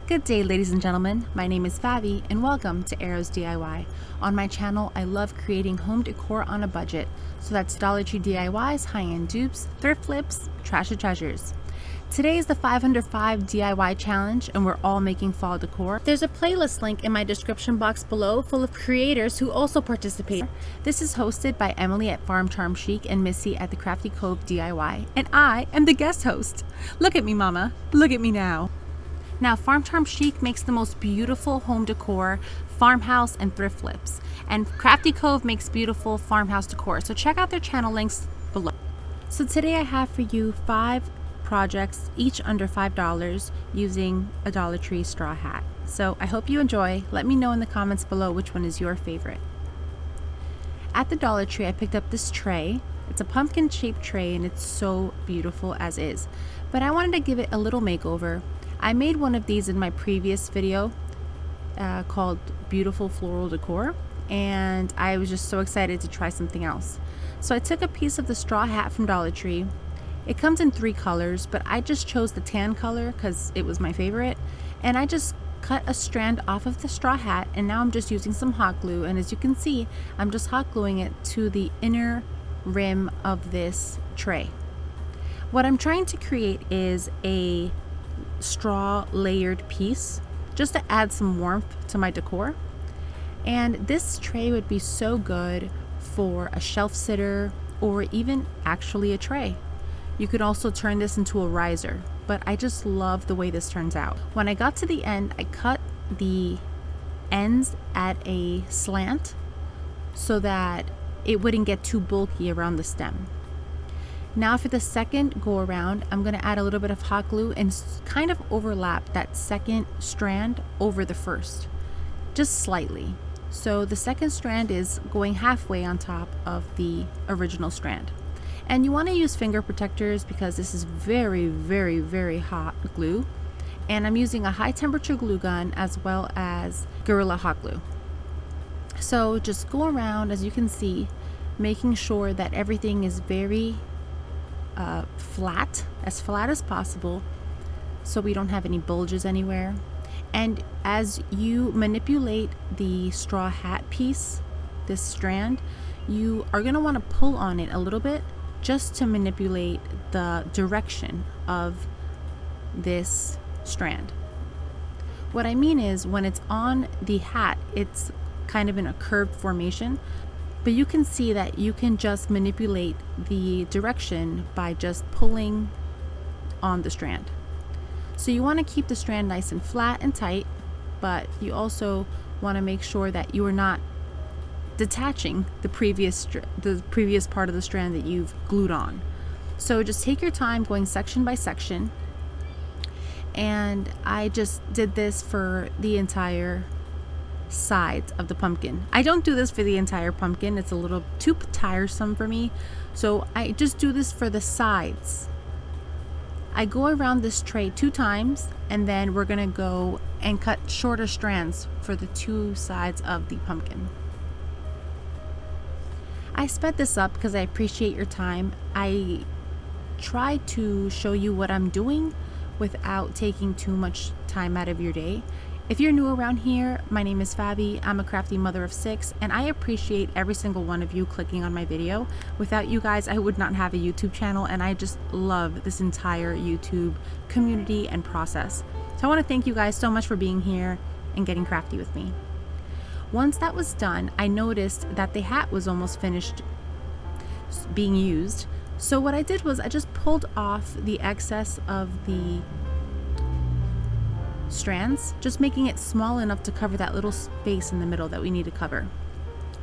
Good day, ladies and gentlemen. My name is Fabi and welcome to Arrows DIY. On my channel, I love creating home decor on a budget. So that's Dollar Tree DIYs, high-end dupes, thrift flips, trash of treasures. Today is the 505 DIY challenge and we're all making fall decor. There's a playlist link in my description box below full of creators who also participate. This is hosted by Emily at Farm Charm Chic and Missi at the Crafty Cove DIY, and I am the guest host. Look at me, mama. Look at me now. Now, Farm Charm Chic makes the most beautiful home decor, farmhouse, and thrift flips. And Crafty Cove makes beautiful farmhouse decor. So check out their channel links below. So today I have for you 5 projects, each under $5, using a Dollar Tree straw hat. So I hope you enjoy. Let me know in the comments below which one is your favorite. At the Dollar Tree, I picked up this tray. It's a pumpkin shaped tray and it's so beautiful as is. But I wanted to give it a little makeover. I made one of these in my previous video called Beautiful Floral Decor, and I was just so excited to try something else. So I took a piece of the straw hat from Dollar Tree. It comes in 3 colors, but I just chose the tan color because it was my favorite, and I just cut a strand off of the straw hat, and now I'm just using some hot glue, and as you can see, I'm just hot gluing it to the inner rim of this tray. What I'm trying to create is a straw layered piece just to add some warmth to my decor, and this tray would be so good for a shelf sitter or even actually a tray. You could also turn this into a riser, but I just love the way this turns out. When I got to the end, I cut the ends at a slant so that it wouldn't get too bulky around the stem. Now for the second go around, I'm going to add a little bit of hot glue and kind of overlap that second strand over the first, just slightly. So the second strand is going halfway on top of the original strand. And you want to use finger protectors because this is very, very, very hot glue. And I'm using a high temperature glue gun as well as Gorilla Hot Glue. So just go around, as you can see, making sure that everything is very flat as possible, so we don't have any bulges anywhere. And as you manipulate the straw hat piece, this strand, you are going to want to pull on it a little bit just to manipulate the direction of this strand. What I mean is, when it's on the hat, it's kind of in a curved formation, but you can see that you can just manipulate the direction by just pulling on the strand. So you want to keep the strand nice and flat and tight, but you also want to make sure that you are not detaching the previous part of the strand that you've glued on. So just take your time going section by section, and I just did this for the entire sides of the pumpkin. I don't do this for the entire pumpkin, it's a little too tiresome for me, so I just do this for the sides. I go around this tray 2 times, and then we're gonna go and cut shorter strands for the 2 sides of the pumpkin. I sped this up because I appreciate your time. I try to show you what I'm doing without taking too much time out of your day. If you're new around here, my name is Fabi. I'm a crafty mother of 6, and I appreciate every single one of you clicking on my video. Without you guys, I would not have a YouTube channel, and I just love this entire YouTube community and process. So I want to thank you guys so much for being here and getting crafty with me. Once that was done, I noticed that the hat was almost finished being used. So what I did was I just pulled off the excess of the strands, just making it small enough to cover that little space in the middle that we need to cover.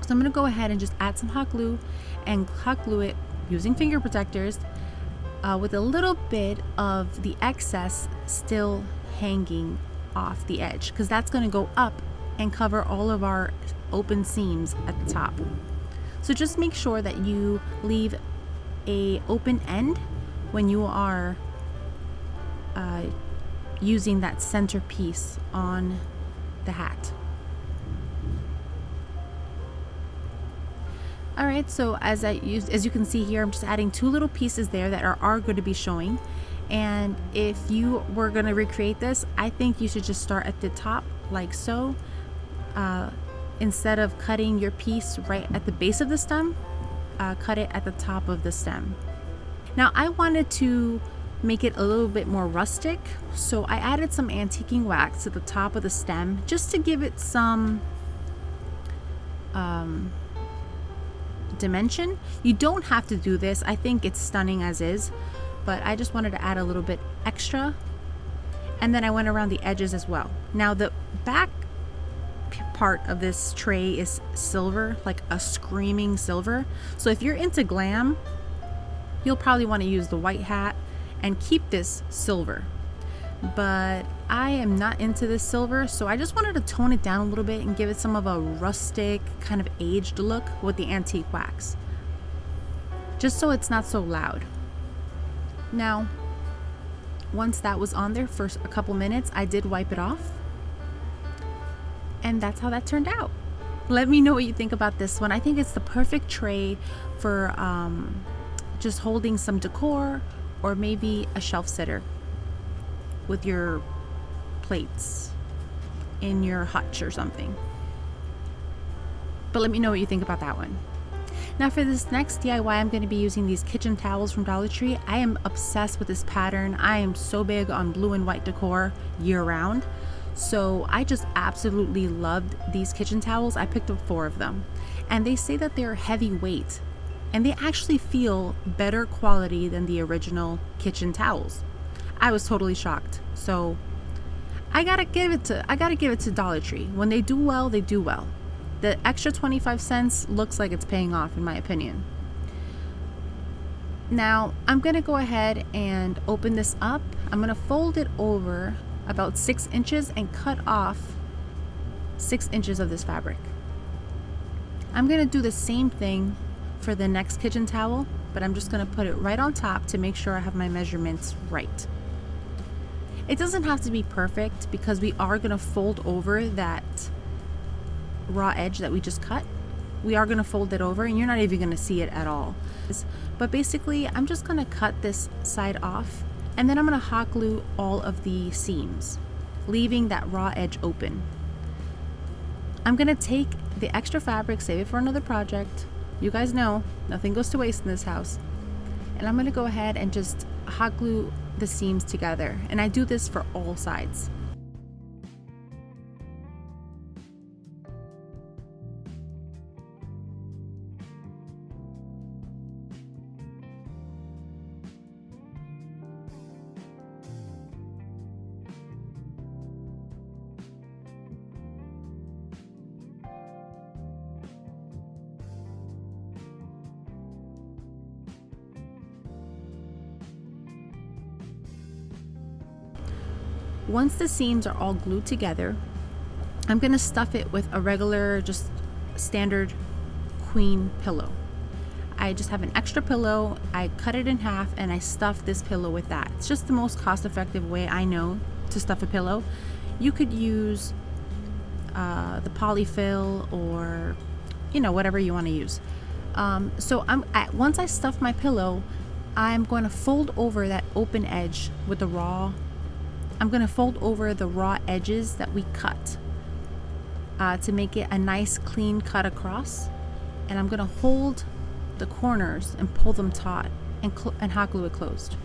So I'm going to go ahead and just add some hot glue and hot glue it using finger protectors with a little bit of the excess still hanging off the edge, because that's going to go up and cover all of our open seams at the top. So just make sure that you leave a open end when you are using that center piece on the hat. Alright, so as you can see here, I'm just adding 2 little pieces there that are going to be showing, And if you were going to recreate this, I think you should just start at the top like so. Instead of cutting your piece right at the base of the stem, cut it at the top of the stem. Now I wanted to make it a little bit more rustic, so I added some antiquing wax to the top of the stem just to give it some dimension. You don't have to do this. I think it's stunning as is, but I just wanted to add a little bit extra. And then I went around the edges as well. Now the back part of this tray is silver, like a screaming silver. So if you're into glam, you'll probably want to use the white hat and keep this silver. But I am not into this silver, so I just wanted to tone it down a little bit and give it some of a rustic, kind of aged look with the antique wax, just so it's not so loud. Now, once that was on there for a couple minutes, I did wipe it off, and that's how that turned out. Let me know what you think about this one. I think it's the perfect tray for just holding some decor, or maybe a shelf sitter with your plates in your hutch or something. But let me know what you think about that one. Now for this next DIY, I'm going to be using these kitchen towels from Dollar Tree. I am obsessed with this pattern. I am so big on blue and white decor year round. So I just absolutely loved these kitchen towels. I picked up 4 of them, and they say that they're heavyweight, and they actually feel better quality than the original kitchen towels. I was totally shocked. So I gotta give it to Dollar Tree. When they do well, they do well. The extra 25 cents looks like it's paying off, in my opinion. Now I'm gonna go ahead and open this up. I'm gonna fold it over about 6 inches and cut off 6 inches of this fabric. I'm gonna do the same thing for the next kitchen towel, but I'm just gonna put it right on top to make sure I have my measurements right. It doesn't have to be perfect because we are gonna fold over that raw edge that we just cut. We are gonna fold it over, and you're not even gonna see it at all. But basically, I'm just gonna cut this side off, and then I'm gonna hot glue all of the seams, leaving that raw edge open. I'm gonna take the extra fabric, save it for another project. You guys know, nothing goes to waste in this house. And I'm gonna go ahead and just hot glue the seams together. And I do this for all sides. Once the seams are all glued together, I'm gonna stuff it with a regular, just standard queen pillow. I just have an extra pillow, I cut it in half, and I stuff this pillow with that. It's just the most cost-effective way I know to stuff a pillow. You could use the polyfill, or whatever you want to use. So once I stuff my pillow, I'm going to fold over that open edge with the raw. I'm going to fold over the raw edges that we cut to make it a nice clean cut across, and I'm going to hold the corners and pull them taut and hot glue it closed.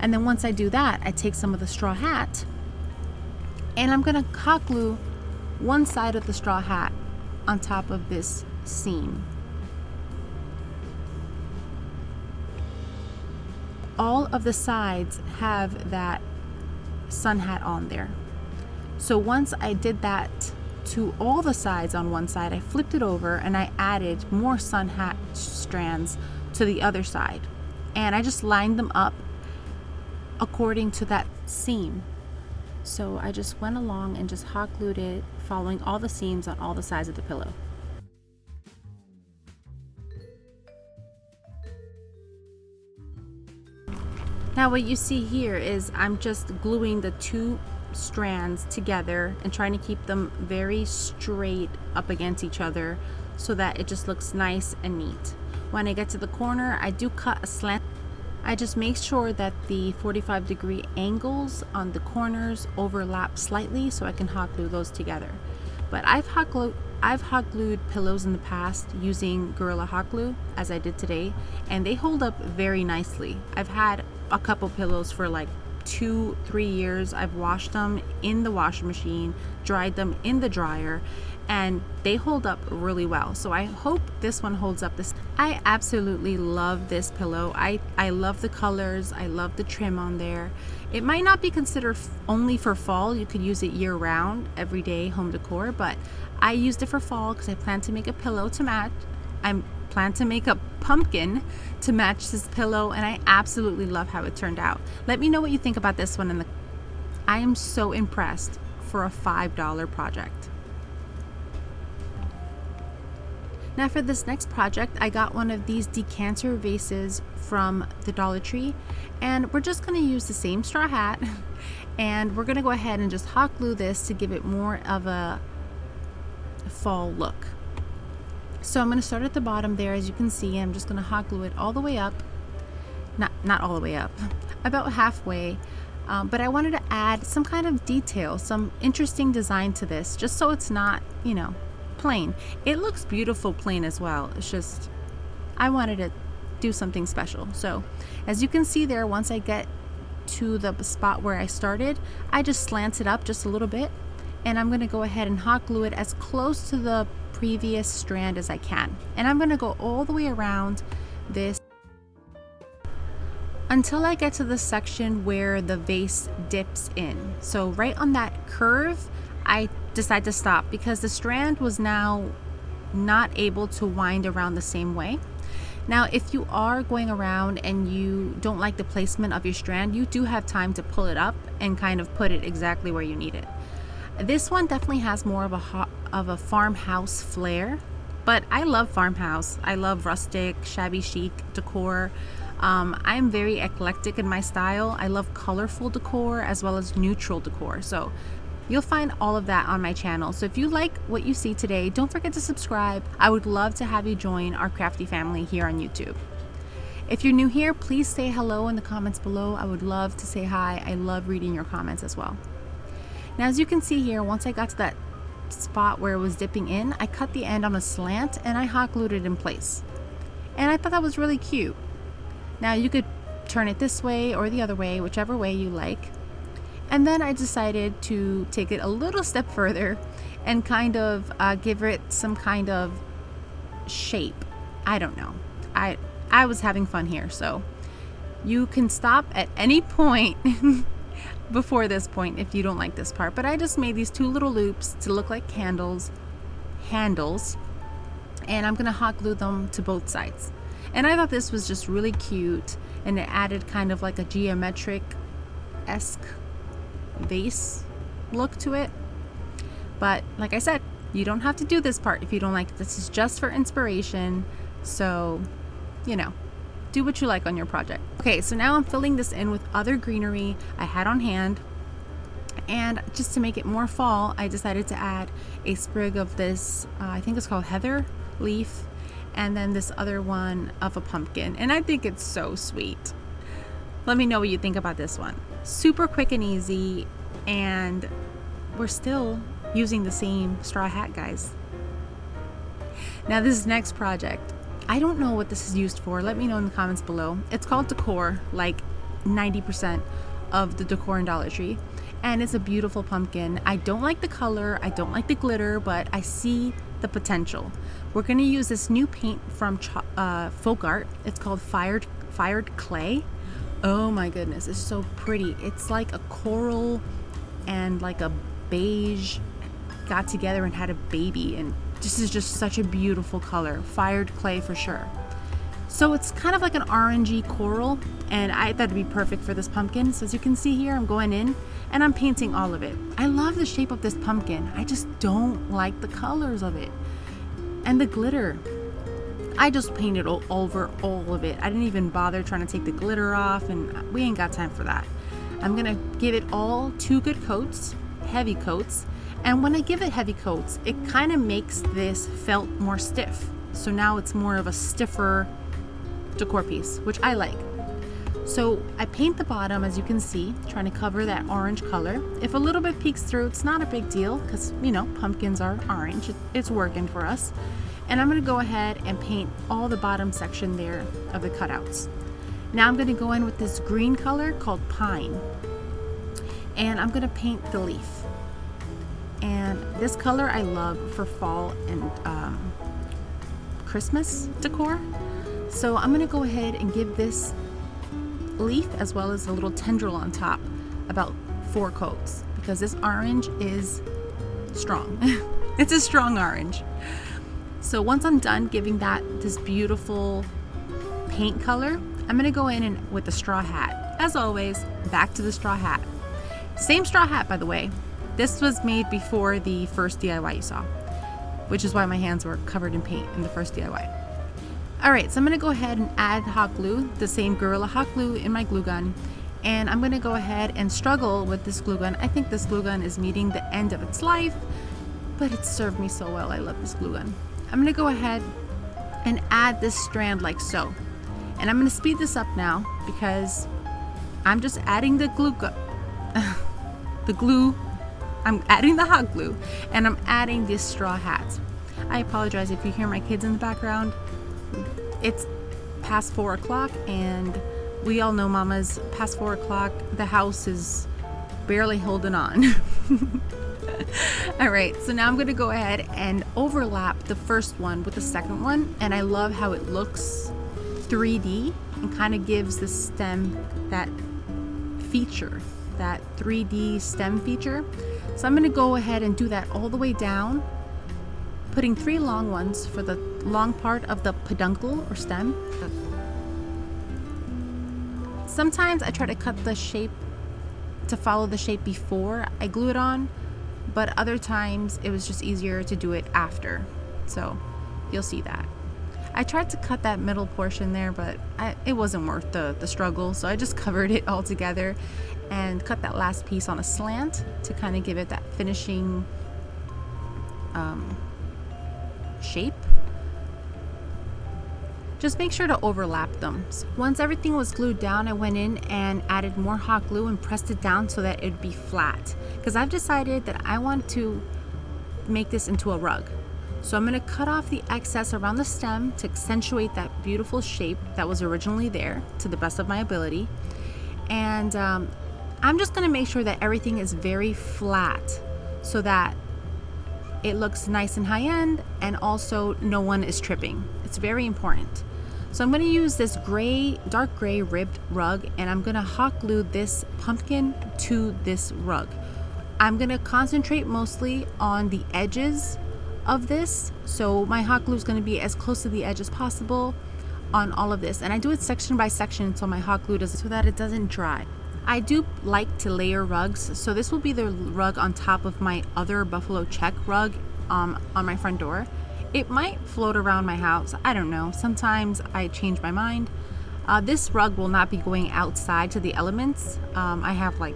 And then once I do that, I take some of the straw hat and I'm gonna hot glue one side of the straw hat on top of this seam. All of the sides have that sun hat on there. So once I did that to all the sides on one side, I flipped it over and I added more sun hat strands to the other side. And I just lined them up according to that seam. So I just went along and just hot glued it, following all the seams on all the sides of the pillow. Now what you see here is I'm just gluing the two strands together and trying to keep them very straight up against each other so that it just looks nice and neat. When I get to the corner, I do cut a slant. I just make sure that the 45-degree angles on the corners overlap slightly so I can hot glue those together. But I've hot glued pillows in the past using Gorilla Hot Glue, as I did today, and they hold up very nicely. I've had a couple pillows for like 2-3 years. I've washed them in the washing machine, dried them in the dryer, and they hold up really well. So I hope this one holds up. I absolutely love this pillow. I love the colors. I love the trim on there. It might not be considered only for fall. You could use it year round, everyday home decor, but I used it for fall because I plan to make a pillow to match. I plan to make a pumpkin to match this pillow, and I absolutely love how it turned out. Let me know what you think about this one. I am so impressed for a $5 project. Now for this next project, I got one of these decanter vases from the Dollar Tree, and we're just going to use the same straw hat, and we're going to go ahead and just hot glue this to give it more of a fall look. So I'm going to start at the bottom there. As you can see, I'm just going to hot glue it all the way up. Not all the way up, about halfway. But I wanted to add some kind of detail, some interesting design to this, just so it's not, you know, plain. It looks beautiful plain as well. It's just, I wanted to do something special. So as you can see there, once I get to the spot where I started, I just slant it up just a little bit, and I'm going to go ahead and hot glue it as close to the previous strand as I can. And I'm going to go all the way around this until I get to the section where the vase dips in. So right on that curve, I decide to stop because the strand was now not able to wind around the same way. Now, if you are going around and you don't like the placement of your strand, you do have time to pull it up and kind of put it exactly where you need it. This one definitely has more of a farmhouse flair, but I love farmhouse. I love rustic, shabby chic decor. I'm very eclectic in my style. I love colorful decor as well as neutral decor. So you'll find all of that on my channel. So if you like what you see today, don't forget to subscribe. I would love to have you join our crafty family here on YouTube. If you're new here, please say hello in the comments below. I would love to say hi. I love reading your comments as well. Now, as you can see here, once I got to that spot where it was dipping in, I cut the end on a slant and I hot glued it in place. And I thought that was really cute. Now you could turn it this way or the other way, whichever way you like. And then I decided to take it a little step further and kind of give it some kind of shape. I don't know. I was having fun here, so you can stop at any point before this point if you don't like this part. But I just made these two little loops to look like handles, and I'm gonna hot glue them to both sides. And I thought this was just really cute, and it added kind of like a geometric-esque vase look to it. But like I said, you don't have to do this part if you don't like it. This is just for inspiration, so you know, do what you like on your project. Okay, so now I'm filling this in with other greenery I had on hand, and just to make it more fall, I decided to add a sprig of this I think it's called heather leaf, and then this other one of a pumpkin, and I think it's so sweet. Let me know what you think about this one. Super quick and easy, and we're still using the same straw hat, guys. Now this next project, I don't know what this is used for. Let me know in the comments below. It's called Decor, like 90% of the decor in Dollar Tree, and it's a beautiful pumpkin. I don't like the color, I don't like the glitter, but I see the potential. We're going to use this new paint from Folk Art. It's called Fired Clay. Oh my goodness, it's so pretty. It's like a coral and like a beige got together and had a baby, and this is just such a beautiful color. Fired Clay for sure. So it's kind of like an orangey coral, and I thought it'd be perfect for this pumpkin. So as you can see here, I'm going in and I'm painting all of it. I love the shape of this pumpkin. I just don't like the colors of it and the glitter. I just painted over all of it. I didn't even bother trying to take the glitter off, and we ain't got time for that. I'm gonna give it all 2 good coats, heavy coats. And when I give it heavy coats, it kind of makes this felt more stiff. So now it's more of a stiffer decor piece, which I like. So I paint the bottom, as you can see, trying to cover that orange color. If a little bit peeks through, it's not a big deal because, you know, pumpkins are orange. It's working for us. And I'm gonna go ahead and paint all the bottom section there of the cutouts. Now I'm gonna go in with this green color called Pine. And I'm gonna paint the leaf. And this color I love for fall and Christmas decor. So I'm gonna go ahead and give this leaf as well as a little tendril on top about 4 coats because this orange is strong. It's a strong orange. So once I'm done giving that this beautiful paint color, I'm gonna go in and with the straw hat. As always, back to the straw hat. Same straw hat, by the way. This was made before the first DIY you saw, which is why my hands were covered in paint in the first DIY. All right, so I'm gonna go ahead and add hot glue, the same Gorilla hot glue in my glue gun. And I'm gonna go ahead and struggle with this glue gun. I think this glue gun is meeting the end of its life, but it served me so well. I love this glue gun. I'm gonna go ahead and add this strand like so. And I'm gonna speed this up now because I'm just adding the glue I'm adding the hot glue and I'm adding this straw hat. I apologize if you hear my kids in the background. It's past 4 o'clock and we all know mamas, past 4 o'clock, the house is barely holding on. All right, so now I'm gonna go ahead and overlap the first one with the second one. And I love how it looks 3D and kind of gives the stem that feature, that 3D stem feature. So I'm gonna go ahead and do that all the way down, putting 3 long ones for the long part of the peduncle or stem. Sometimes I try to cut the shape to follow the shape before I glue it on, but other times it was just easier to do it after. So you'll see that. I tried to cut that middle portion there, but it wasn't worth the struggle. So I just covered it all together and cut that last piece on a slant to kind of give it that finishing shape. Just make sure to overlap them. So once everything was glued down, I went in and added more hot glue and pressed it down so that it'd be flat. Because I've decided that I want to make this into a rug. So I'm gonna cut off the excess around the stem to accentuate that beautiful shape that was originally there to the best of my ability. And I'm just gonna make sure that everything is very flat so that it looks nice and high end and also no one is tripping. It's very important. So I'm gonna use this dark gray ribbed rug and I'm gonna hot glue this pumpkin to this rug. I'm gonna concentrate mostly on the edges of this. So my hot glue is gonna be as close to the edge as possible on all of this. And I do it section by section so my hot glue does it so that it doesn't dry. I do like to layer rugs, so this will be the rug on top of my other buffalo check rug on my front door. It might float around my house, I don't know. Sometimes I change my mind. This rug will not be going outside to the elements. I have like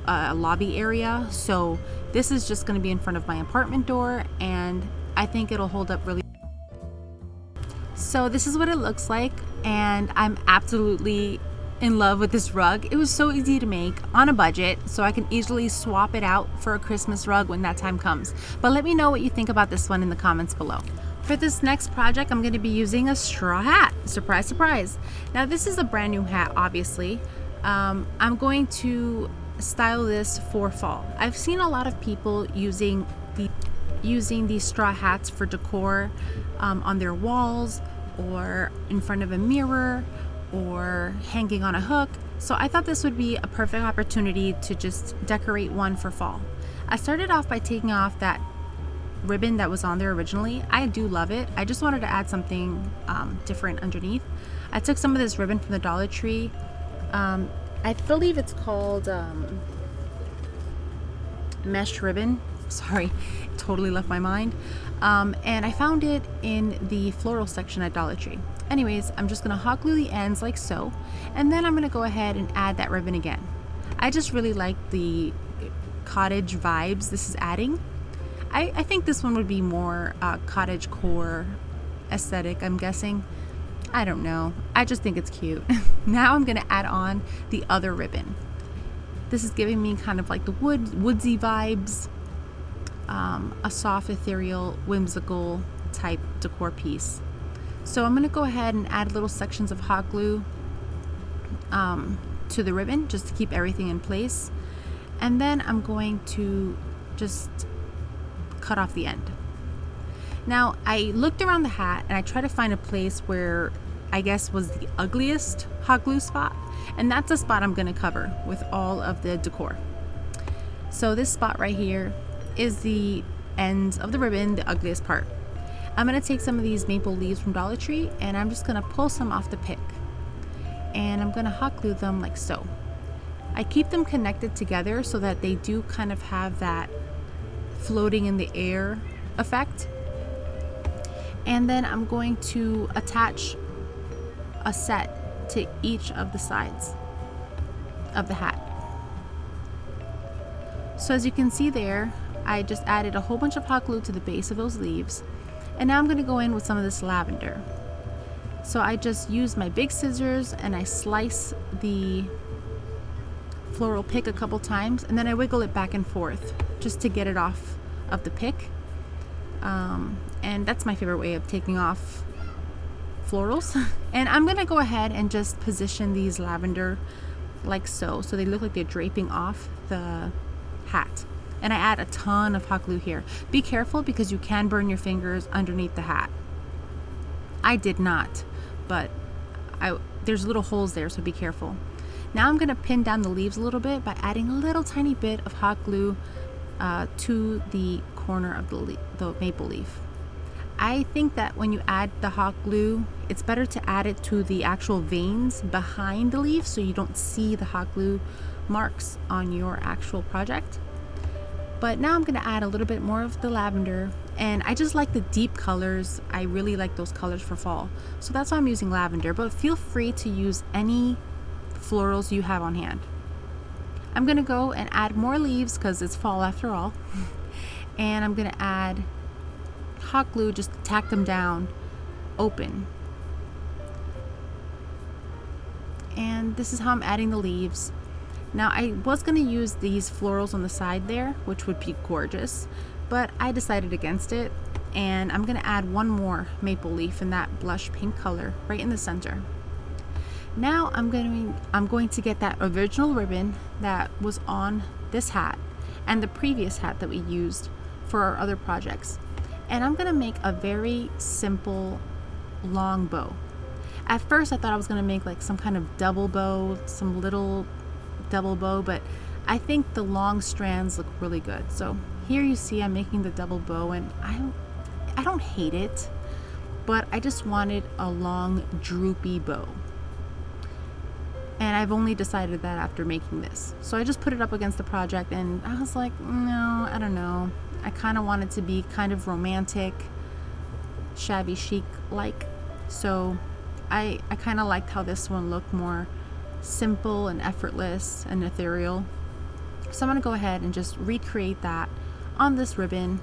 a lobby area, so this is just going to be in front of my apartment door, and I think it'll hold up really. So this is what it looks like, and I'm absolutely in love with this rug. It was so easy to make on a budget, so I can easily swap it out for a Christmas rug when that time comes. But let me know what you think about this one in the comments below. For this next project, I'm going to be using a straw hat. Surprise, surprise. Now this is a brand new hat, obviously. I'm going to style this for fall. I've seen a lot of people using these straw hats for decor on their walls or in front of a mirror or hanging on a hook. So I thought this would be a perfect opportunity to just decorate one for fall. I started off by taking off that ribbon that was on there originally. I do love it. I just wanted to add something different underneath. I took some of this ribbon from the Dollar Tree. I believe it's called mesh ribbon. Sorry, it totally left my mind. And I found it in the floral section at Dollar Tree. Anyways, I'm just gonna hot glue the ends like so, and then I'm gonna go ahead and add that ribbon again. I just really like the cottage vibes this is adding. I think this one would be more cottage core aesthetic, I'm guessing. I don't know. I just think it's cute. Now I'm gonna add on the other ribbon. This is giving me kind of like the woodsy vibes, a soft, ethereal, whimsical type decor piece. So I'm gonna go ahead and add little sections of hot glue to the ribbon just to keep everything in place. And then I'm going to just cut off the end. Now I looked around the hat and I tried to find a place where I guess was the ugliest hot glue spot, and that's the spot I'm going to cover with all of the decor. So this spot right here is the ends of the ribbon, the ugliest part. I'm going to take some of these maple leaves from Dollar Tree and I'm just going to pull some off the pick, and I'm going to hot glue them like so. I keep them connected together so that they do kind of have that floating in the air effect. And then I'm going to attach a set to each of the sides of the hat. So as you can see there, I just added a whole bunch of hot glue to the base of those leaves, and now I'm going to go in with some of this lavender. So I just use my big scissors and I slice the floral pick a couple times, and then I wiggle it back and forth just to get it off of the pick. And that's my favorite way of taking off florals. And I'm gonna go ahead and just position these lavender like so they look like they're draping off the hat. And I add a ton of hot glue here. Be careful because you can burn your fingers underneath the hat. I did not, but there's little holes there, so be careful. Now I'm gonna pin down the leaves a little bit by adding a little tiny bit of hot glue to the corner of the maple leaf. I think that when you add the hot glue, it's better to add it to the actual veins behind the leaf so you don't see the hot glue marks on your actual project. But now I'm going to add a little bit more of the lavender, and I just like the deep colors. I really like those colors for fall, so that's why I'm using lavender, but feel free to use any florals you have on hand. I'm going to go and add more leaves because it's fall after all. And I'm going to add hot glue just to tack them down open. And this is how I'm adding the leaves. Now I was going to use these florals on the side there, which would be gorgeous, but I decided against it, and I'm going to add one more maple leaf in that blush pink color right in the center. Now I'm going to get that original ribbon that was on this hat and the previous hat that we used for our other projects, and I'm going to make a very simple long bow. At first I thought I was going to make like some kind of double bow, some little double bow, but I think the long strands look really good. So here you see I'm making the double bow, and I don't hate it, but I just wanted a long droopy bow. And I've only decided that after making this. So I just put it up against the project and I was like, no, I don't know. I kind of want it to be kind of romantic, shabby chic like. So I kind of liked how this one looked more simple and effortless and ethereal. So I'm going to go ahead and just recreate that on this ribbon.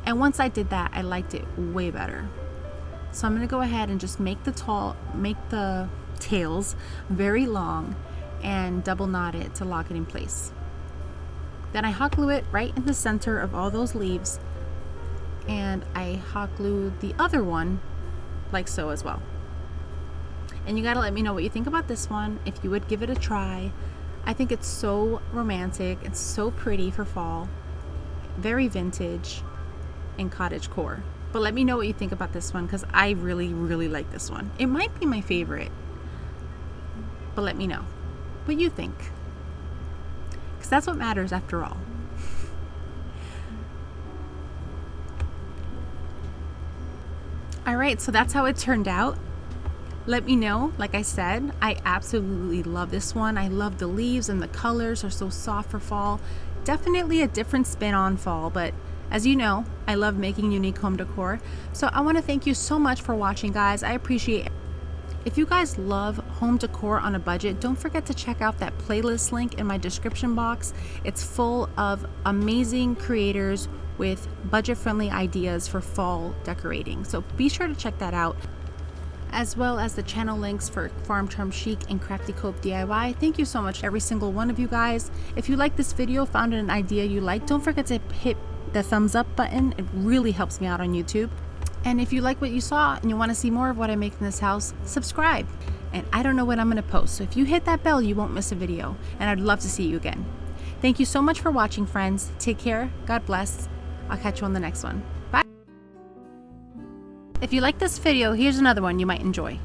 And once I did that, I liked it way better. So I'm going to go ahead and just make the tails very long and double knot it to lock it in place. Then I hot glue it right in the center of all those leaves, and I hot glue the other one like so as well. And you gotta let me know what you think about this one, if you would give it a try. I think it's so romantic, it's so pretty for fall, very vintage and cottage core. But let me know what you think about this one, because I really, really like this one. It might be my favorite, but let me know what you think, because that's what matters after all. Alright, so that's how it turned out. Let me know. Like I said, I absolutely love this one. I love the leaves and the colors are so soft for fall. Definitely a different spin on fall, but As you know, I love making unique home decor, so I want to thank you so much for watching, guys. I appreciate it. If you guys love home decor on a budget, don't forget to check out that playlist link in my description box. It's full of amazing creators with budget-friendly ideas for fall decorating, so be sure to check that out, as well as the channel links for Farm Charm Chic and Crafty Cope DIY. Thank you so much, every single one of you guys. If you like this video, found an idea you like, don't forget to hit the thumbs up button. It really helps me out on YouTube. And if you like what you saw and you want to see more of what I make in this house, subscribe. And I don't know when I'm going to post, so if you hit that bell, you won't miss a video. And I'd love to see you again. Thank you so much for watching, friends. Take care. God bless. I'll catch you on the next one. Bye. If you like this video, here's another one you might enjoy.